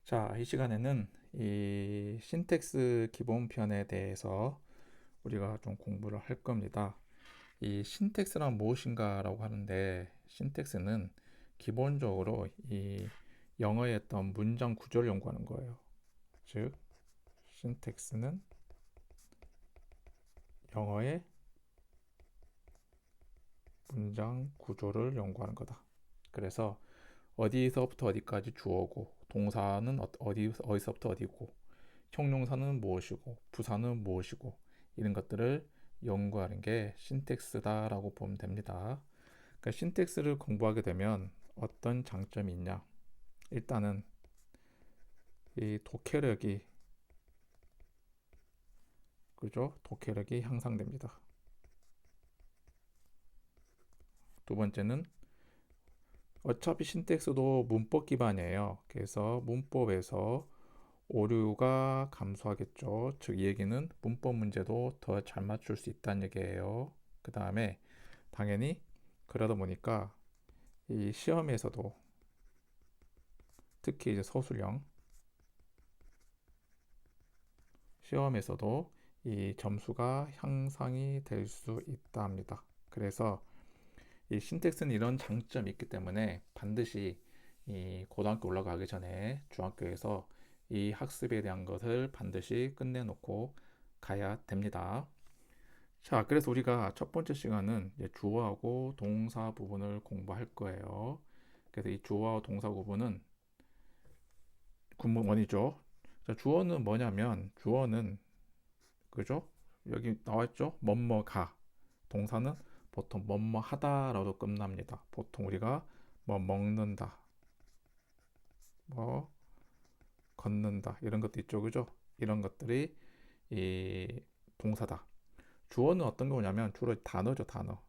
자, 이 시간에는 이 신텍스 기본편에 대해서 우리가 좀 공부를 할 겁니다. 이 신텍스란 무엇인가라고 하는데, 신텍스는 기본적으로 이 영어의 어떤 문장 구조를 연구하는 거예요. 즉, 신텍스는 영어의 문장 구조를 연구하는 거다. 그래서 어디서부터 어디까지 주어고, 동사는 어디서부터 어디고, 형용사는 무엇이고 부사는 무엇이고 이런 것들을 연구하는 게 신텍스다라고 보면 됩니다. 그러니까 신텍스를 공부하게 되면 어떤 장점이 있냐? 일단은 이 독해력이 그죠? 독해력이 향상됩니다. 두 번째는 어차피 신텍스도 문법 기반이에요. 그래서 문법에서 오류가 감소하겠죠. 즉, 이 얘기는 문법 문제도 더 잘 맞출 수 있다는 얘기예요. 그 다음에 당연히 그러다 보니까 이 시험에서도 특히 이제 서술형 시험에서도 이 점수가 향상이 될 수 있다 합니다. 그래서 이 신텍스는 이런 장점이 있기 때문에 반드시 이 고등학교 올라가기 전에 중학교에서 이 학습에 대한 것을 반드시 끝내놓고 가야 됩니다. 자, 그래서 우리가 첫 번째 시간은 이제 주어하고 동사 부분을 공부할 거예요. 그래서 이 주어와 동사 부분은 구문원이죠. 자, 주어는 뭐냐면 주어는 그죠? 여기 나와있죠? 뭐뭐가. 동사는 보통 뭐뭐 하다라도 끝납니다. 보통 우리가 뭐 먹는다, 뭐 걷는다 이런 것도 있죠, 그죠? 이런 것들이 이 동사다. 주어는 어떤 거냐면 주로 단어죠, 단어.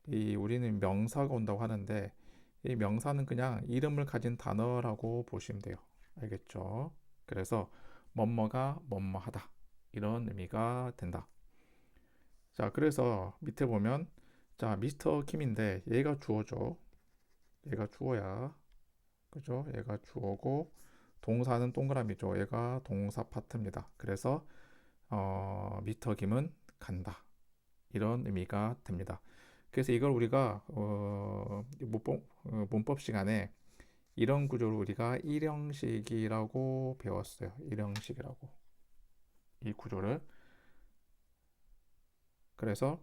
이 우리는 명사가 온다고 하는데 이 명사는 그냥 이름을 가진 단어라고 보시면 돼요. 알겠죠? 그래서 뭐뭐가 뭐뭐하다 이런 의미가 된다. 자, 그래서 밑에 보면 자, 미스터 킴인데 얘가 주어죠. 얘가 주어야. 그죠? 얘가 주어고 동사는 동그라미죠. 얘가 동사 파트입니다. 그래서 미스터 김은 간다. 이런 의미가 됩니다. 그래서 이걸 우리가 문법 시간에 이런 구조를 우리가 일형식이라고 배웠어요. 일형식이라고. 이 구조를. 그래서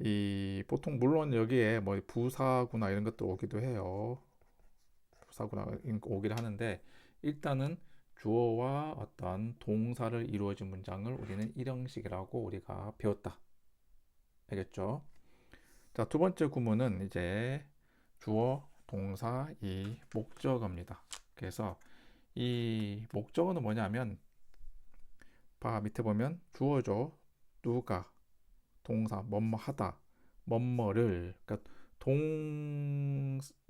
이 보통 물론 여기에 뭐 부사구나 이런 것도 오기도 해요. 부사구나 오기도 하는데 일단은 주어와 어떤 동사를 이루어진 문장을 우리는 일형식이라고 우리가 배웠다. 알겠죠? 자, 두 번째 구문은 이제 주어, 동사, 이 목적어입니다. 그래서 이 목적어는 뭐냐면 밑에 보면 주어죠. 누가, 동사, 뭐뭐 하다, 뭐뭐를 그러니까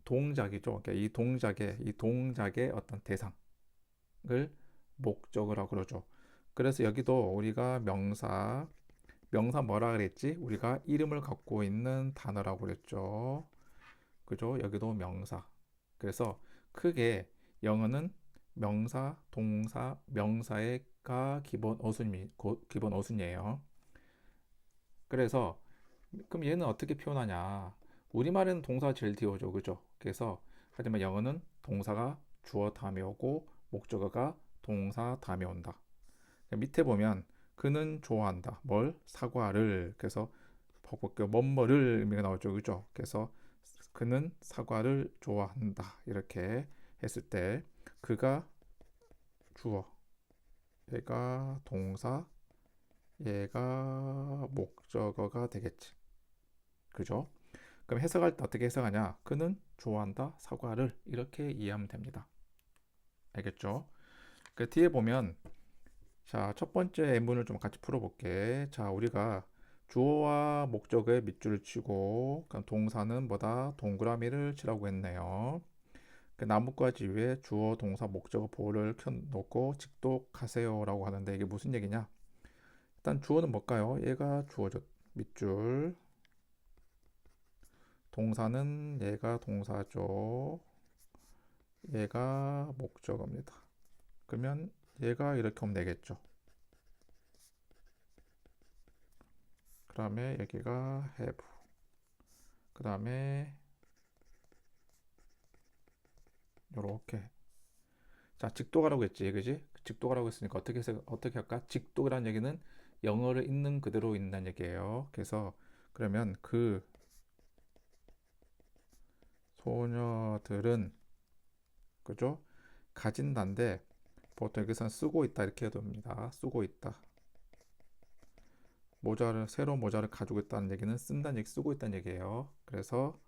동작이죠. 그러니까 이 동작의 어떤 대상을 목적어라고 그러죠. 그래서 여기도 우리가 명사 뭐라 그랬지? 우리가 이름을 갖고 있는 단어라고 그랬죠. 그죠? 여기도 명사. 그래서 크게 영어는 명사, 동사, 명사가 기본 어순이에요. 그래서 그럼 얘는 어떻게 표현하냐? 우리말에는 동사가 제일 뒤오죠, 그죠? 그래서 하지만 영어는 동사가 주어 다음에 오고 목적어가 동사 다음에 온다. 밑에 보면 그는 좋아한다. 뭘? 사과를. 그래서 뭐뭐를 의미가 나오죠, 그죠? 그래서 그는 사과를 좋아한다. 이렇게 했을 때 그가 주어, 얘가 동사, 얘가 목적어가 되겠지. 그죠? 그럼 해석할 때 어떻게 해석하냐? 그는 좋아한다. 사과를 이렇게 이해하면 됩니다. 알겠죠? 그 뒤에 보면 자, 첫 번째 N문을 좀 같이 풀어볼게. 자, 우리가 주어와 목적어에 밑줄을 치고 그럼 동사는 뭐다? 동그라미를 치라고 했네요. 그 나뭇가지 위에 주어, 동사, 목적어 보호를 켜놓고 직독하세요라고 하는데 이게 무슨 얘기냐? 일단 주어는 뭘까요? 얘가 주어죠. 밑줄. 동사는 얘가 동사죠. 얘가 목적어입니다. 그러면 얘가 이렇게 오면 되겠죠. 그 다음에 여기가 have. 그 다음에 요렇게. 자, 직독하라고 했지, 그지? 직독하라고 했으니까 어떻게 할까? 직독이라는 얘기는 영어를 있는 그대로 있는 얘기예요. 그래서 그러면 그 소녀들은, 그죠? 가진다인데 보통 여기서는 쓰고 있다 이렇게 해도 됩니다. 쓰고 있다. 새로운 모자를 가지고 있다는 얘기는 쓴다는 얘기, 쓰고 있다는 얘기예요. 그래서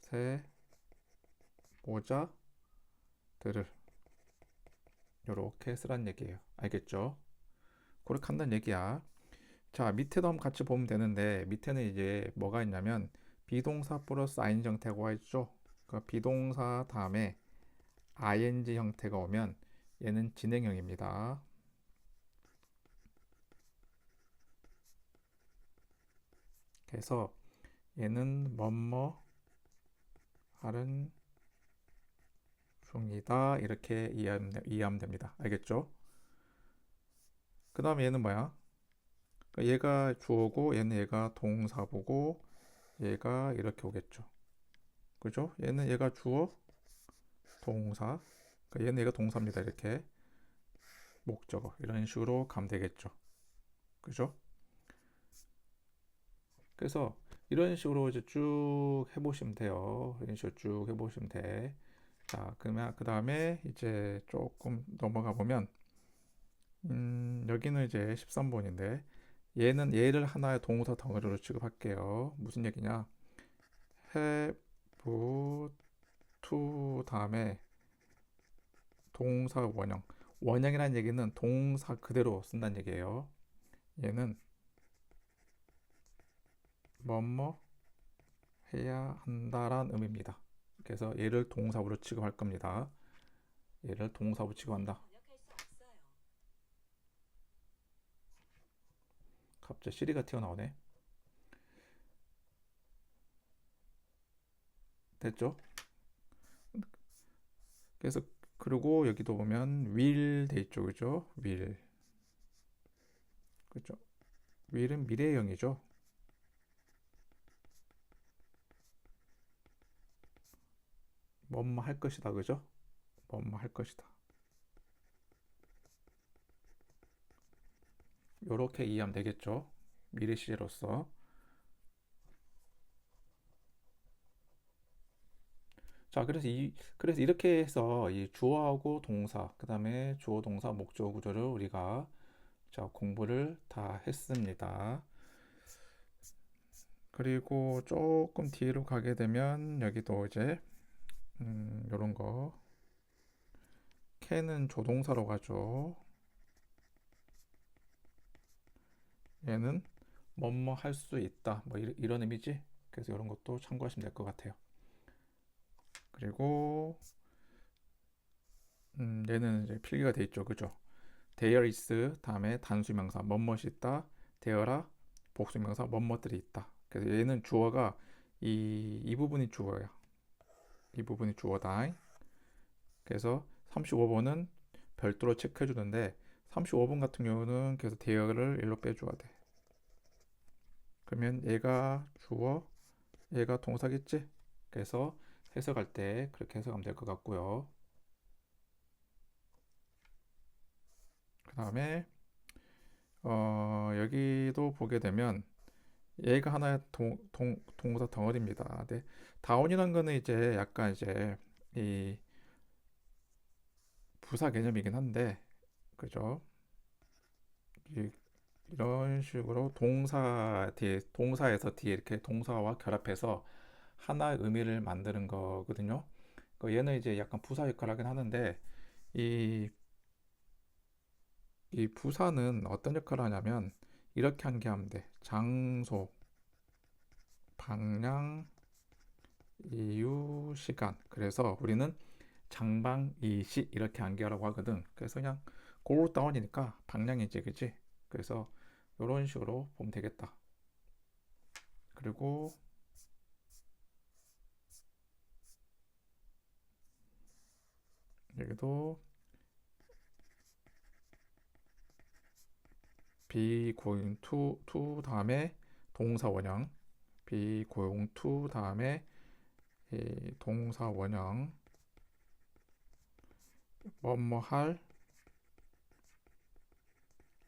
새 모자들을 이렇게 쓰라는 얘기예요. 알겠죠? 그렇게 한다는 얘기야. 자, 밑에도 한번 같이 보면 되는데 밑에는 이제 뭐가 있냐면 비동사 플러스 ing 형태가 와 있죠. 그 비동사 다음에 ing 형태가 오면 얘는 진행형입니다. 그래서 얘는 뭐뭐 하는 중이다 이렇게 이해하면 됩니다. 알겠죠? 그 다음에 얘는 뭐야? 그러니까 얘가 주어고 얘가 동사보고 얘가 이렇게 오겠죠. 그죠? 얘가 주어, 동사. 그러니까 얘가 동사입니다. 이렇게 목적어 이런 식으로 가면 되겠죠. 그죠? 그래서 이런 식으로 이제 쭉 해보시면 돼요. 이런 식으로 쭉 해보시면 돼. 자, 그러면 그 다음에 이제 조금 넘어가 보면 여기는 이제 13번인데 얘를 하나의 동사 덩어리로 취급할게요. 무슨 얘기냐? have to 다음에 동사 원형. 원형이라는 얘기는 동사 그대로 쓴다는 얘기예요. 얘는 뭐뭐 해야 한다란 의미입니다. 그래서 얘를 동사로 취급할 겁니다. 얘를 동사로 취급한다. 갑자기 시리가 튀어나오네. 됐죠? 그래서 그리고 여기도 보면 will 돼 있죠, 그죠? will, 그죠? will은 미래형이죠. 뭐뭐 할 것이다, 그죠? 뭐뭐 할 것이다. 요렇게 이해하면 되겠죠? 미래 시제로서. 자, 그래서 이렇게 해서 이 주어하고 동사, 그 다음에 주어, 동사, 목적어 구조를 우리가 자, 공부를 다 했습니다. 그리고 조금 뒤로 가게 되면 여기도 이제 요런 거 can은 조동사로 가죠. 얘는 뭐뭐 할 수 있다. 뭐 이런 의미지. 그래서 이런 것도 참고하시면 될 것 같아요. 그리고 얘는 이제 필기가 돼 있죠. 그죠? there is 다음에 단수명사 뭐뭇이 있다. there라 복수명사 뭐뭇들이 있다. 그래서 얘는 주어가 이 부분이 주어야. 이 부분이 주어다. 그래서 35번은 별도로 체크해 주는데 35번 같은 경우는 그래서 there를 일로 빼줘야 돼. 그러면 얘가 주어, 얘가 동사겠지? 그래서 해석할 때 그렇게 해석하면 될 것 같고요. 그 다음에 여기도 보게 되면 얘가 하나의 동사 덩어리입니다. 네, 다운이라는 거는 이제 약간 이제 이 부사 개념이긴 한데, 그죠? 이, 이런 식으로 동사에서 뒤에 이렇게 동사와 결합해서 하나의 의미를 만드는 거거든요. 얘는 이제 약간 부사 역할을 하긴 하는데 이, 이 부사는 어떤 역할을 하냐면 이렇게 하면 돼. 장소, 방향, 이유, 시간. 그래서 우리는 장방이시 이렇게 암기하라고 하거든. 그래서 그냥 go down이니까 방향이지, 그지? 그래서 이런 식으로 보면 되겠다. 그리고 여기도 be going to 다음에 동사 원형, be going to 다음에 이 동사 원형, 뭐뭐 할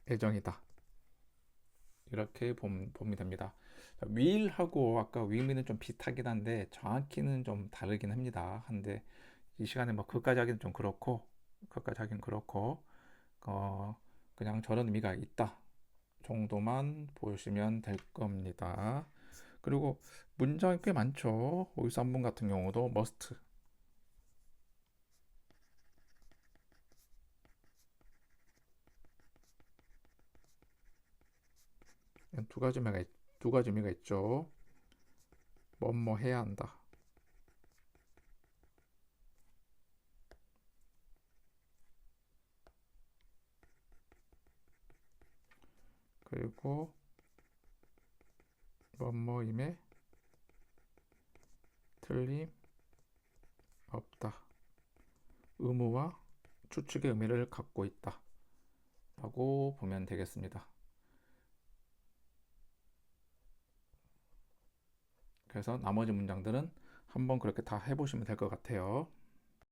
예정이다. 이렇게 보면 됩니다. will하고 아까 will은 좀 비슷하긴 한데 정확히는 좀 다르긴 합니다. 한데 이 시간에 뭐 그까지 하기는 좀 그렇고, 그까지 하긴 그렇고, 그냥 저런 의미가 있다 정도만 보시면 될 겁니다. 그리고 문장이 꽤 많죠. 523분 같은 경우도 must 두 가지 의미가 있죠. 뭐뭐 해야 한다. 그리고 뭐뭐임에 틀림 없다. 의무와 추측의 의미를 갖고 있다. 라고 보면 되겠습니다. 그래서 나머지 문장들은 한번 그렇게 다 해보시면 될 것 같아요.